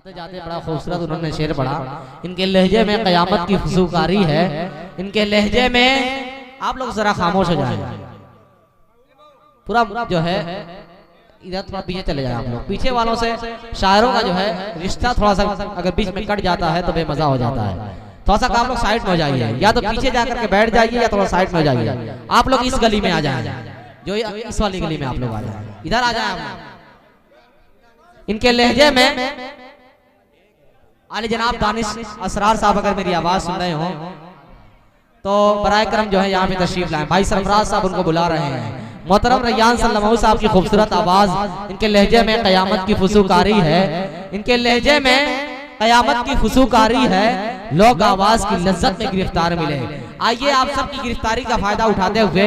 जाते जाते बड़ा खूबसूरत उन्होंने शेर पढ़ा। इनके लहजे में कयामत की फुसूकारी है, इनके लहजे में। आप लोग जरा खामोश हो जाए, पूरा जो है इधर थोड़ा पीछे चले जाए आप लोग। पीछे वालों से शायरों का जो है रिश्ता थोड़ा सा अगर बीच में कट जाता है तो बेमजा हो जाता है। थोड़ा सा आप लोग साइड में हो जाइए, या तो पीछे जाकर के बैठ जाइए या थोड़ा साइड में हो जाइए। आप लोग इस गली में आ जाए, जो इस वाली गली में आप लोग आ जाए, इधर आ जाए। इनके लहजे में आले जनाब दानिश असरार साहब अगर मेरी आवाज सुन रहे हो तो बराए करम जो है यहाँ पे तशरीफ लाएं। भाई सरफराज साहब उनको बुला रहे हैं। मोहतरम रैयान सल्लमाऊ साहब की खूबसूरत आवाज, इनके लहजे में कयामत की फुसूकारी है, इनके लहजे में कयामत की फुसूकारी है। लोग आवाज की लज्जत में गिरफ्तार मिले। आइए आप सबकी गिरफ्तारी का फायदा उठाते हुए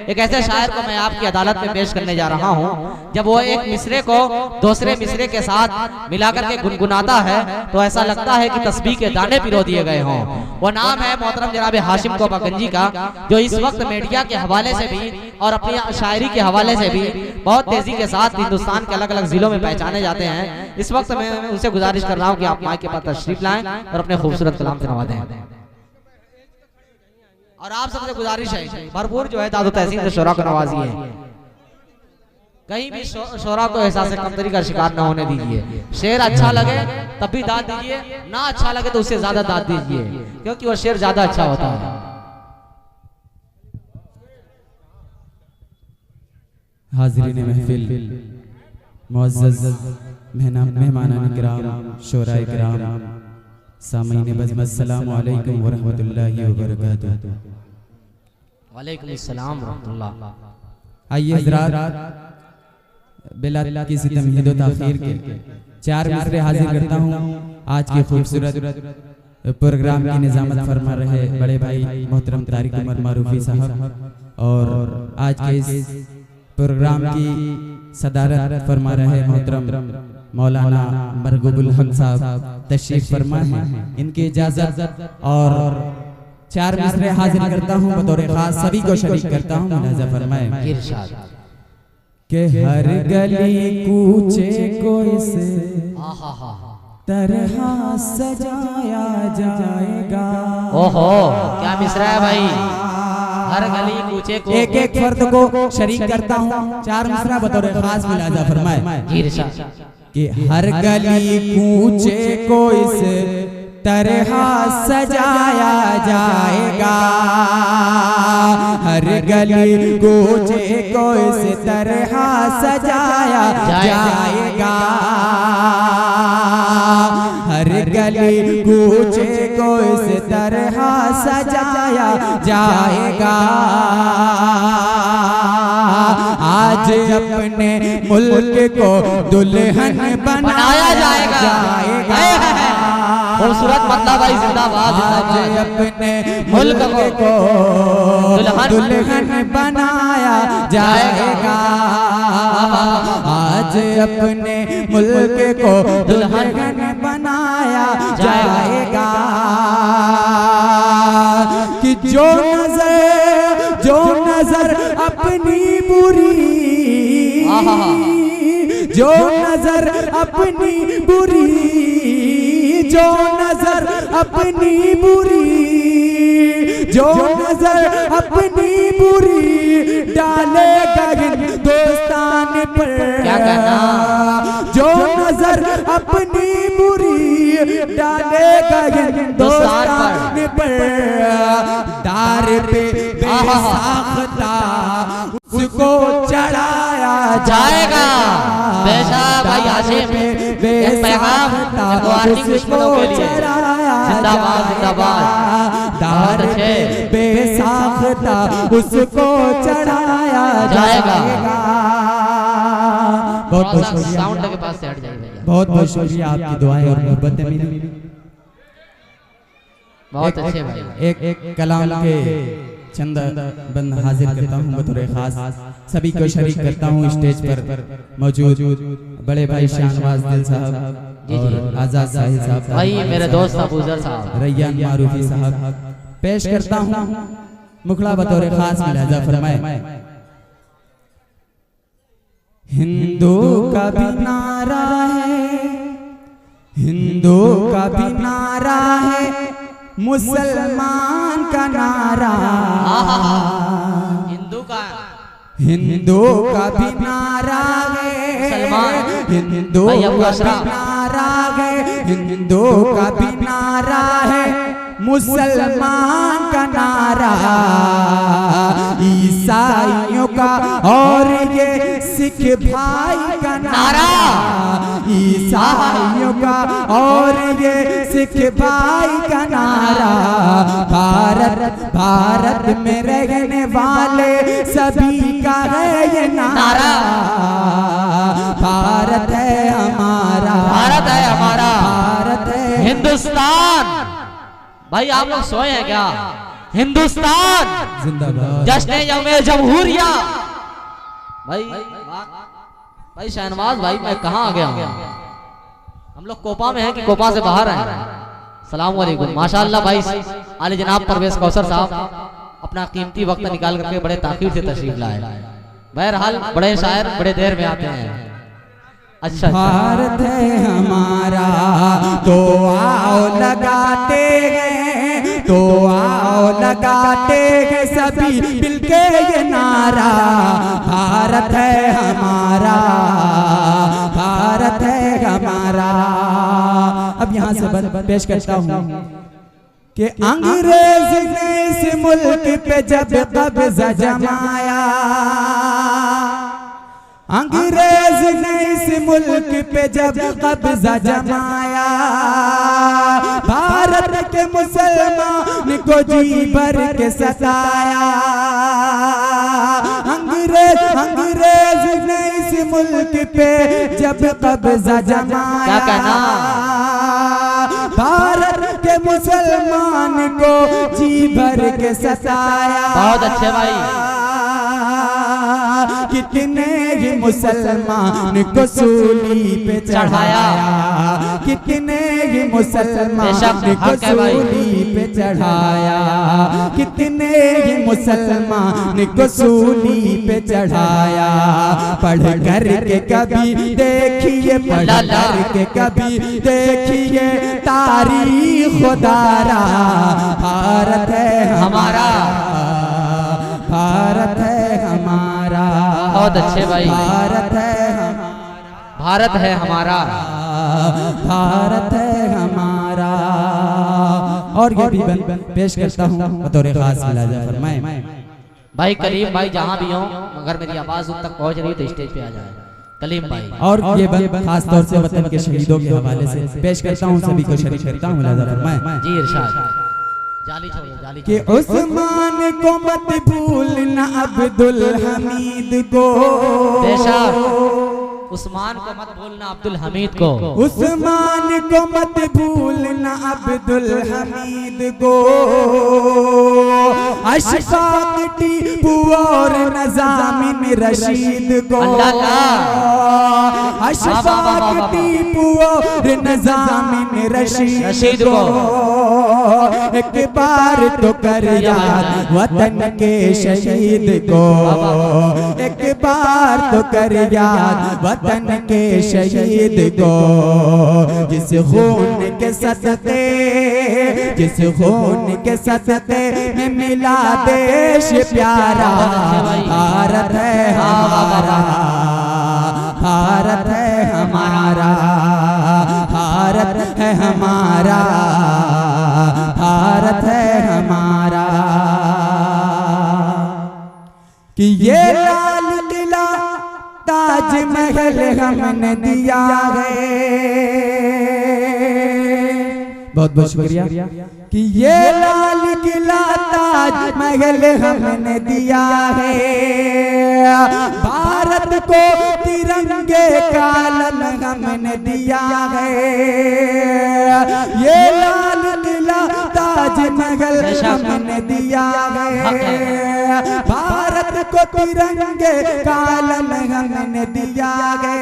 एक ऐसे शायर को मैं आपकी अदालत में पेश करने जा रहा हूँ। जब वो एक मिसरे को दूसरे मिसरे के साथ मिलाकर के गुनगुनाता है तो ऐसा लगता है कि तस्बीह के दाने पिरो दिए गए हों। वो नाम है मोहतरम जनाब हाशिम कोपागंजी का, जो इस वक्त मीडिया के हवाले से भी और अपनी शायरी के हवाले से भी बहुत तेजी के साथ हिंदुस्तान के अलग अलग जिलों में पहचाने जाते हैं। इस वक्त मैं उनसे गुजारिश कर रहा हूँ कि आप माइक के पास तशरीफ लाएं और अपने खूबसूरत कलाम से नवाजें। और आप सबसे गुजारिश है भरपूर जो है दादो तहसीन से शोरा को नवाजिए, कहीं भी शोरा को एहसास कमतरी का शिकार न होने दीजिए। शेर अच्छा लगे तब भी दाद दीजिए, ना अच्छा लगे तो उससे ज्यादा दाद दीजिए, क्योंकि वो शेर ज्यादा अच्छा होता है। हाज़रीन महफिल, मुअज़्ज़ज़ मेहमानान किराम, शोराए किराम, सामीन बज़्म, अस्सलामु अलैकुम व रहमतुल्लाहि व बरकातुहू। वालेकुम अस्सलाम व रहमतुल्लाह। आइए हज़रात, बिला किसी तमहीद व ताख़ीर के चार मिसरे हाजिर करता हूँ। आज के खूबसूरत प्रोग्राम की निज़ामत फरमा रहे बड़े भाई मोहतरम तारिक उमर मारूफी साहब, और आज के इस प्रोग्राम की सदारत फरमा रहे मोहतरम मौलाना मरगुबुल हक साहब तशरीफ फरमा है। इनकी इजाजत और चार मिसरे हाजिर करता हूँ, बतौर खास सभी को शरीक करता हूँ। मुलाजा फरमाए कि हर गली कूचे को इस तरह सजाया जाएगा। ओहो क्या मिसरा है भाई, हर गली कूचे को एक एक फर्द को शरीक करता हूँ। चार मिसरा बतौर खास मुलाजा फरमाए कि हर गली कूचे को इस तरह सजाया जाएगा, हर गली कूचे को इस तरह सजाया जाएगा, हर गली कूचे को इस तरह सजाया जाएगा। आज अपने मुल्क को दुल्हन बनाया जाएगा। खूबसूरत मतलब भाई जिंदाबाद। आज अपने मुल्क को दुल्हन बनाया जाएगा, आज अपने मुल्क को दुल्हन बनाया जाएगा। कि जो नजर अपनी बुरी, जो नजर अपनी बुरी, जो नजर अपनी बुरी, जो नजर अपनी बुरी डालेगा हिंदुस्तान पर, जो नजर अपनी बुरी डालेगा हिंदुस्तान पर, दार पे बेसाख्ता उसको चढ़ाया जाएगा। बेशक भाई हाशिम एक पैगाम वार्निंग दुश्मनों के लिए, जिंदाबाद जिंदाबाद। दार पे बेसाख्ता उसको चढ़ाया जाएगा। बहुत बहुत शुक्रिया, साउंड के पास से हट जाइए भैया। बहुत बहुत शुक्रिया आपकी दुआएं और मोहब्बतें मिली। बहुत अच्छे भाई। एक कलाम के चंद बंद हाजिर करता हूँ, बतौर खास सभी को शरीक करता हूँ। स्टेज पर मौजूद बड़े भाई शाहनवाज दिल साहब और आजाद साहिल साहब, भाई मेरे दोस्त अबूजर साहब, रैयान मारूफी साहब पेश करता हूँ। मुखड़ा बतौर खास मुलाजा फरमाए। हिंदू का भी नारा है, हिंदू का भी नारा है, मुसलमान का नारा। हिंदू का भी नारा है, हिंदू का भी नारा है, हिंदू का भी नारा है, मुसलमान का नारा। ईसाइयों का और ये सिख भाई का नारा, ईसाइयों का और ये सिख भाई का नारा। भारत में रहने वाले सभी का है ये नारा। भारत है हमारा, भारत है हमारा, भारत है हिंदुस्तान। भाई आप लोग सोए हैं क्या? हिंदुस्तान जिंदाबाद, जश्न यौम जमहूरिया। भाई शहनवाज भाई, मैं कहाँ आ गया हूँ? हम लोग कोपा में हैं कि कोपा से बाहर हैं? सलाम वालेकुम। माशाअल्लाह भाई आले जनाब परवेज कौसर साहब अपना कीमती वक्त निकाल करके बड़े ताकीर से तशरीफ लाए। बहरहाल बड़े शायर बड़े देर में आते हैं। अच्छा, भारत है हमारा तो आओ लगाते हैं, तो आओ लगाते हैं सभी मिलके ये नारा। भारत है हमारा, भारत है हमारा। अब यहाँ से पेश करता हूँ कि अंग्रेज ने इस मुल्क पे जब कब्जा जमाया, अंग्रेज ने इस मुल्क पे जब कब्जा जमाया, भारत के मुसलमान को जी भर के सताया। अंग्रेज ने इस मुल्क पे जब कब्जा जमाया, क्या कहना? भारत के मुसलमान को जी भर के सताया। बहुत अच्छे भाई। कितने ही मुसलमान को सूली पे चढ़ाया, कितने ही मुसलमान को सूली पे चढ़ाया, कितने ही मुसलमान को सूली पे चढ़ाया। पढ़ कर के कभी देखिए, पढ़ कर के कभी देखिए तारीख खुदारा। भारत है हमारा, भारत है हमारा। बहुत अच्छे भाई। भारत है हमारा, भारत है हमारा, भारत है हमारा। और ये भी पेश करता हूँ बतौर खास मुलाजा फरमाएं। भाई कलीम भाई जहाँ भी हो, अगर मेरी आवाज उन तक पहुँच रही है तो स्टेज पे आ जाए कलीम भाई। और ये खास तौर से वतन के शहीदों के हवाले से पेश करता हूँ, सभी को शरीक करता हूँ, मुलाजा फरमाएं। जी इरशाद। जाली छोड़ो, जाली कि उस्मान को मत भूलना, अब्दुल हमीद को। बेशक उस्मान को मत भूलना, अब्दुल हमीद को। उस्मान को मत भूलना, अब्दुल हमीद को। अशफाक टीपू और नज़ामिन रशीद को। अशफाक टीपू और नज़ामिन रशीद को। एक बार तो कर याद वतन के शहीद को, एक बार तो कर याद वतन के शहीद को। जिस खून के सदक़े, जिस खून के सदक़े में मिला देश प्यारा। भारत है हमारा, भारत है हमारा, भारत है हमारा, भारत है हमारा। कि ये लाल किला ताजमहल हमने दिया है। बहुत बहुत शुक्रिया। कि ये लाल किला ताजमहल हमने दिया है। भारत को तिरंगे का आलम हमने दिया है। ये लाल किला ताजमहल हमने दिया है। भारत को तिरंगे कालम हमने दिया है,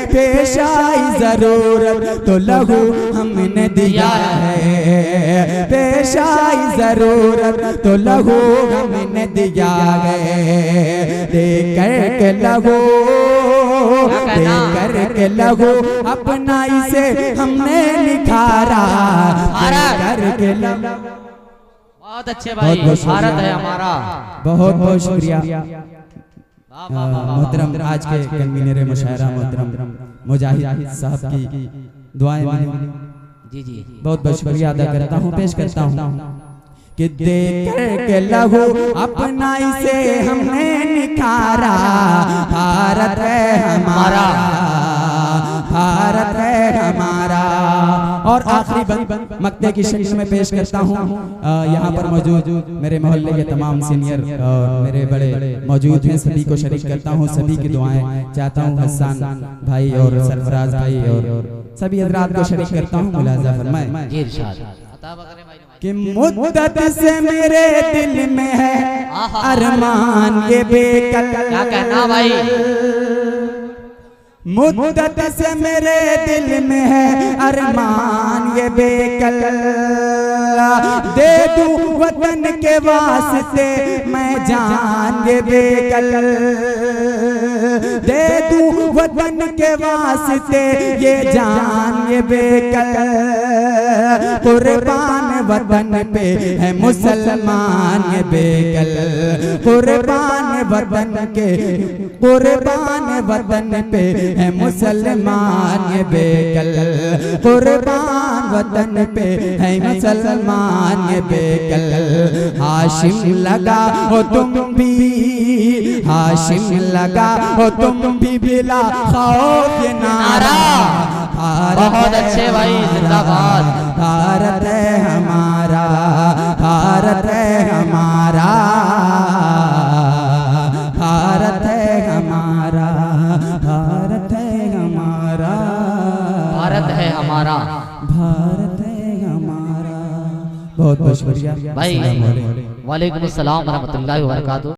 पेश आई जरूरत तो लहू हमने दिया है, पेश आई जरूरत तो लहू हमने दिया है, दे करके लहू, दे करके लहू अपना इसे हमने निखारा, करके लहू। बहुत अच्छे भाई, भारत है हमारा। बहुत बहुत शुक्रिया मोहतरम आज के कन्वीनर मुशायरा मोहतरम मुजाहिद साहब की दुआएं मिली। जी जी बहुत बहुत शुक्रिया अदा करता हूँ, पेश करता हूँ कि दे करके लहू अपना इसे हमने निखारा, भारत है हमारा, भारत है हमारा। और आखिरी बंद मक्ते की शक्ल में पेश करता हूँ। यहाँ पर मौजूद मेरे मोहल्ले के तमाम सीनियर और मेरे बड़े मौजूद हैं, सभी को शरीक करता हूँ, सभी की दुआएं चाहता हूँ। हसन भाई और सरफराज भाई और सभी हजरात को शरीक करता हूँ। मुलाजा फरमाए कि मुद्दत से मेरे दिल में है अरमान ये बेकल। क्या कहना भाई? मुद्दत से मेरे दिल में है अरमान ये बेकल, दे दूं वतन के वास्ते मैं जान ये बेकल, दे दूं वतन के वास्ते ये जान ये बेकल, कुर्बान वतन पे है मुसलमान ये बेकल, कुर्बान वतन के, कुर्बान वतन पे है मुसलमान ये बेकल, कुर्बान वतन पे है मुसलमान ये बेकल। हाशिम लगा हो तुम भी, हाशिम लगा हो तुम भी बिला खौफ ये नारा, बहुत अच्छे भाई, जिंदाबाद। भारत है हमारा, भारत है हमारा, भारत है हमारा, भारत है हमारा, भारत है हमारा, भारत है हमारा। बहुत बहुत शुक्रिया भाई। वालेकुम अस्सलाम व रहमतुल्लाहि व बरकातहू।